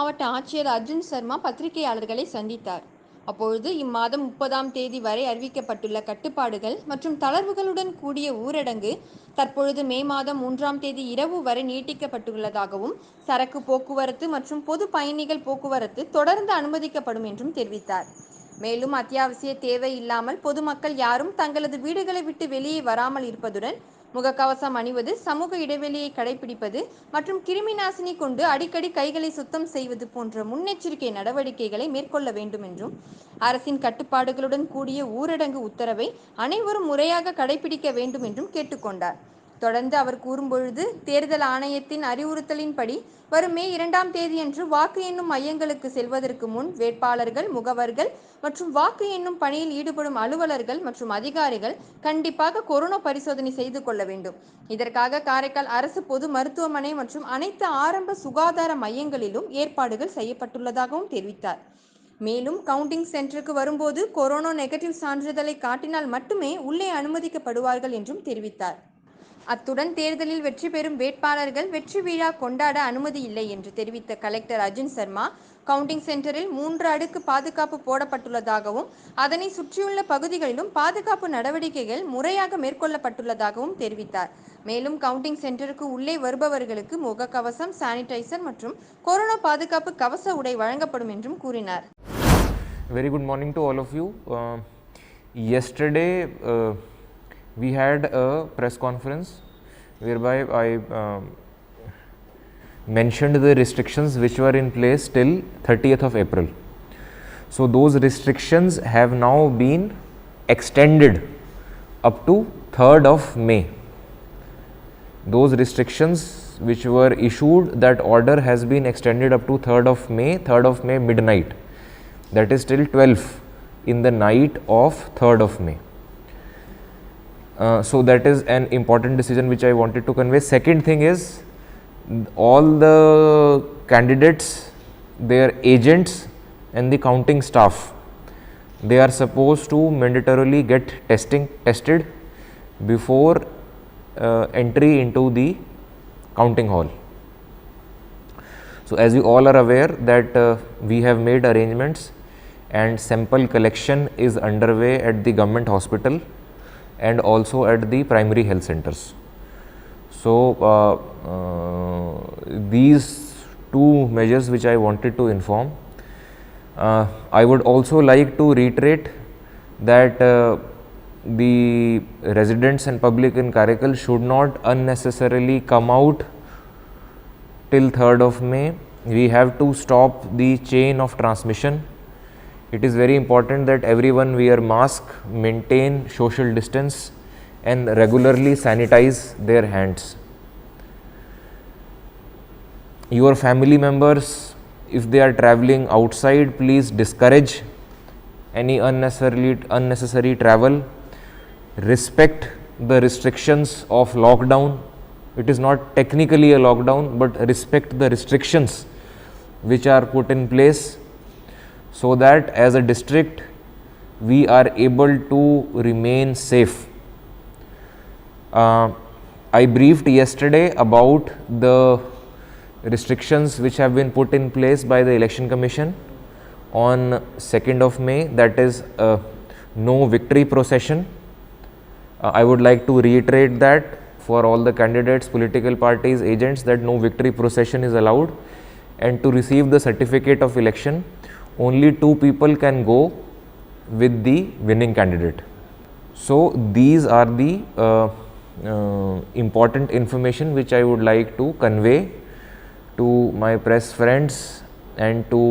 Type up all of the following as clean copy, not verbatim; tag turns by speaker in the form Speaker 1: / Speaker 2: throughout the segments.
Speaker 1: மாவட்ட ஆட்சியர் அர்ஜுன் சர்மா பத்திரிகையாளர்களை சந்தித்தார். அப்பொழுது இம்மாதம் 30ஆம் தேதி வரை அறிவிக்கப்பட்டுள்ள கட்டுப்பாடுகள் மற்றும் தளர்வுகளுடன் கூடிய ஊரடங்கு தற்பொழுது மே மாதம் 3ஆம் தேதி இரவு வரை நீட்டிக்கப்பட்டுள்ளதாகவும், சரக்கு போக்குவரத்து மற்றும் பொது பயணிகள் போக்குவரத்து தொடர்ந்து அனுமதிக்கப்படும் என்றும் தெரிவித்தார். மேலும் அத்தியாவசிய தேவை இல்லாமல் பொதுமக்கள் யாரும் தங்களது வீடுகளை விட்டு வெளியே வராமல் இருப்பதுடன் முகக்கவசம் அணிவது, சமூக இடைவெளியை கடைபிடிப்பது மற்றும் கிருமி நாசினி கொண்டு அடிக்கடி கைகளை சுத்தம் செய்வது போன்ற முன்னெச்சரிக்கை நடவடிக்கைகளை மேற்கொள்ள வேண்டும் என்றும், அரசின் கட்டுப்பாடுகளுடன் கூடிய ஊரடங்கு உத்தரவை அனைவரும் முறையாக கடைபிடிக்க வேண்டும் என்றும் கேட்டுக்கொண்டார். தொடர்ந்து அவர் கூறும்பொழுது, தேர்தல் ஆணையத்தின் அறிவுறுத்தலின்படி வரும் மே 2ஆம் தேதியன்று வாக்கு எண்ணும் மையங்களுக்கு செல்வதற்கு முன் வேட்பாளர்கள், முகவர்கள் மற்றும் வாக்கு எண்ணும் பணியில் ஈடுபடும் அலுவலர்கள் மற்றும் அதிகாரிகள் கண்டிப்பாக கொரோனா பரிசோதனை செய்து கொள்ள வேண்டும். இதற்காக காரைக்கால் அரசு பொது மருத்துவமனை மற்றும் அனைத்து ஆரம்ப சுகாதார மையங்களிலும் ஏற்பாடுகள் செய்யப்பட்டுள்ளதாகவும் தெரிவித்தார். மேலும் கவுண்டிங் சென்டருக்கு வரும்போது கொரோனா நெகட்டிவ் சான்றிதழை காட்டினால் மட்டுமே உள்ளே அனுமதிக்கப்படுவார்கள் என்றும் தெரிவித்தார். அத்துடன் தேர்தலில் வெற்றி பெறும் வேட்பாளர்கள் வெற்றி விழா கொண்டாட அனுமதி இல்லை என்று தெரிவித்த கலெக்டர் அர்ஜுன் சர்மா, கவுண்டிங் சென்டரில் 3 அடுக்கு பாதுகாப்பு போடப்பட்டுள்ளதாகவும், அதனை சுற்றியுள்ள பகுதிகளிலும் பாதுகாப்பு நடவடிக்கைகள் முறையாக மேற்கொள்ளப்பட்டுள்ளதாகவும் தெரிவித்தார். மேலும் கவுண்டிங் சென்டருக்கு உள்ளே வருபவர்களுக்கு முகக்கவசம், சானிடைசர் மற்றும் கொரோனா பாதுகாப்பு கவச உடை வழங்கப்படும் என்றும் கூறினார்.
Speaker 2: Very good morning to all of you. Yesterday we had a press conference whereby I mentioned the restrictions which were in place till 30th of April. So those restrictions have now been extended up to 3rd of May. Those restrictions which were issued, that order has been extended up to 3rd of May midnight. That is till 12 in the night of 3rd of May. So that is an important decision which I wanted to convey. Second thing is, all the candidates, their agents and the counting staff, they are supposed to mandatorily get tested before entry into the counting hall. So as you all are aware that we have made arrangements and sample collection is underway at the government hospital and also at the primary health centers. So these two measures which I wanted to inform. I would also like to reiterate that the residents and public in Karaikal should not unnecessarily come out till 3rd of May. We have to stop the chain of transmission. It is very important that everyone wear mask, maintain social distance and regularly sanitize their hands. Your family members, if they are traveling outside, please discourage any unnecessary travel. Respect the restrictions of lockdown. It is not technically a lockdown, but respect the restrictions which are put in place, so that as a district we are able to remain safe. I briefed yesterday about the restrictions which have been put in place by the Election Commission on 2nd of May, that is no victory procession. I would like to reiterate that for all the candidates, political parties, agents, that no victory procession is allowed, and to receive the certificate of election only 2 people can go with the winning candidate. So these are the important information which I would like to convey to my press friends and to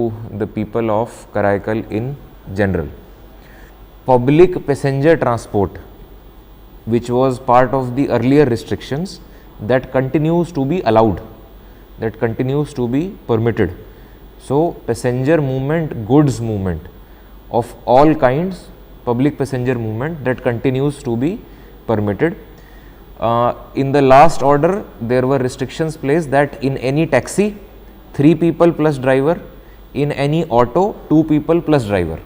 Speaker 2: the people of Karaikal in general. Public passenger transport, which was part of the earlier restrictions, that continues to be allowed, that continues to be permitted. So passenger movement, goods movement of all kinds, public passenger movement, that continues to be permitted. In the last order, there were restrictions placed that in any taxi, 3 people plus driver, in any auto, 2 people plus driver.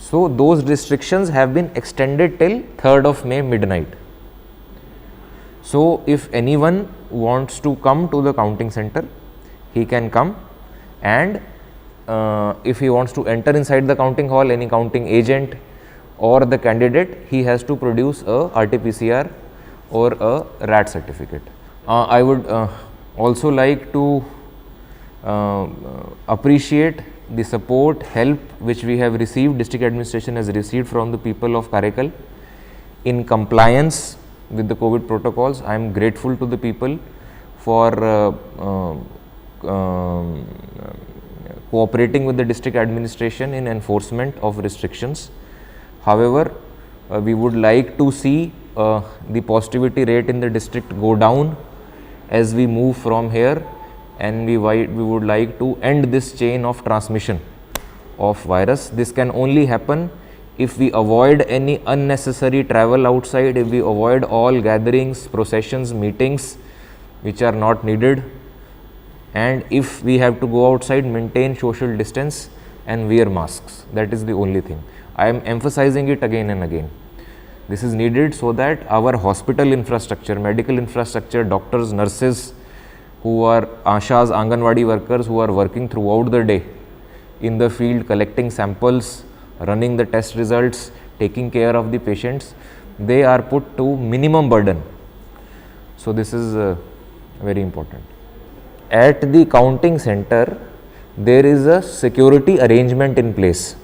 Speaker 2: So those restrictions have been extended till 3rd of May midnight. So if anyone wants to come to the counting center, he can come. and if he wants to enter inside the counting hall, any counting agent or the candidate, he has to produce a RT-PCR or a RAT certificate. I would also like to appreciate the support, help which we have received, district administration has received from the people of Karaikal in compliance with the COVID protocols. I am grateful to the people for cooperating with the district administration in enforcement of restrictions. However, we would like to see the positivity rate in the district go down as we move from here, and we would like to end this chain of transmission of virus. This can only happen if we avoid any unnecessary travel outside, if we avoid all gatherings, processions, meetings which are not needed, and if we have to go outside, maintain social distance and wear masks. That is the only thing. I am emphasizing it again and again. This is needed so that our hospital infrastructure, medical infrastructure, doctors, nurses who are Ashas, Anganwadi workers who are working throughout the day in the field, collecting samples, running the test results, taking care of the patients, they are put to minimum burden. So this is very important. At the counting center, there is a security arrangement in place.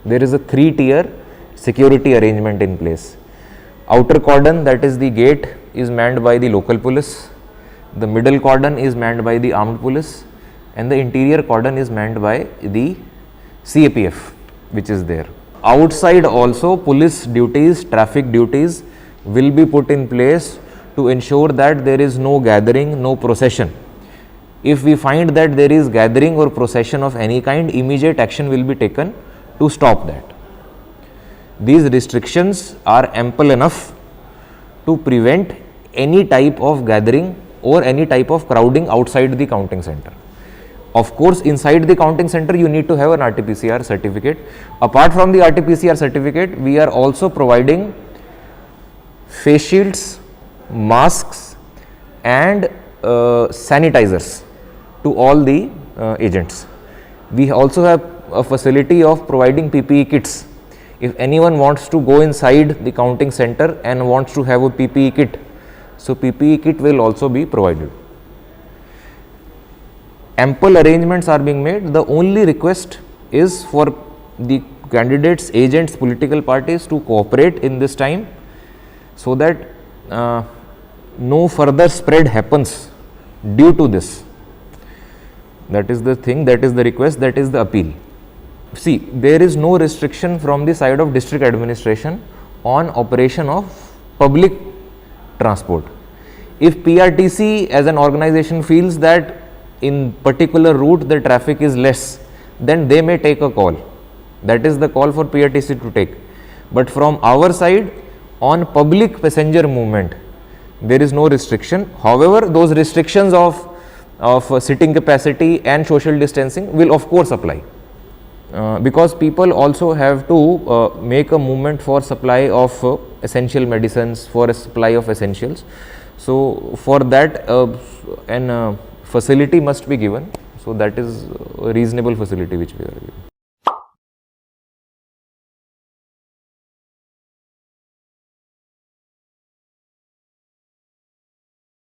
Speaker 2: There is a 3-tier security arrangement in place. Outer cordon, that is the gate, is manned by the local police. The middle cordon is manned by the armed police, and the interior cordon is manned by the CAPF, which is there. Outside also, police duties, traffic duties will be put in place to ensure that there is no gathering, no procession. If we find that there is gathering or procession of any kind, immediate action will be taken to stop that. These restrictions are ample enough to prevent any type of gathering or any type of crowding outside the counting center. Of course, inside the counting center, you need to have an RT-PCR certificate. Apart from the RT-PCR certificate, we are also providing face shields, masks and sanitizers to all the agents. We also have a facility of providing PPE kits. If anyone wants to go inside the counting center and wants to have a PPE kit, so PPE kit will also be provided. Ample arrangements are being made. The only request is for the candidates, agents, political parties to cooperate in this time so that no further spread happens due to this. That is the thing, that is the request, that is the appeal. See, there is no restriction from the side of district administration on operation of public transport. If PRTC as an organization feels that in particular route the traffic is less, then they may take a call. That is the call for PRTC to take. But from our side, on public passenger movement, there is no restriction. However, those restrictions of sitting capacity and social distancing will of course apply. Because people also have to make a movement for supply of essential medicines, for a supply of essentials. So for that an facility must be given. So that is a reasonable facility which we are giving.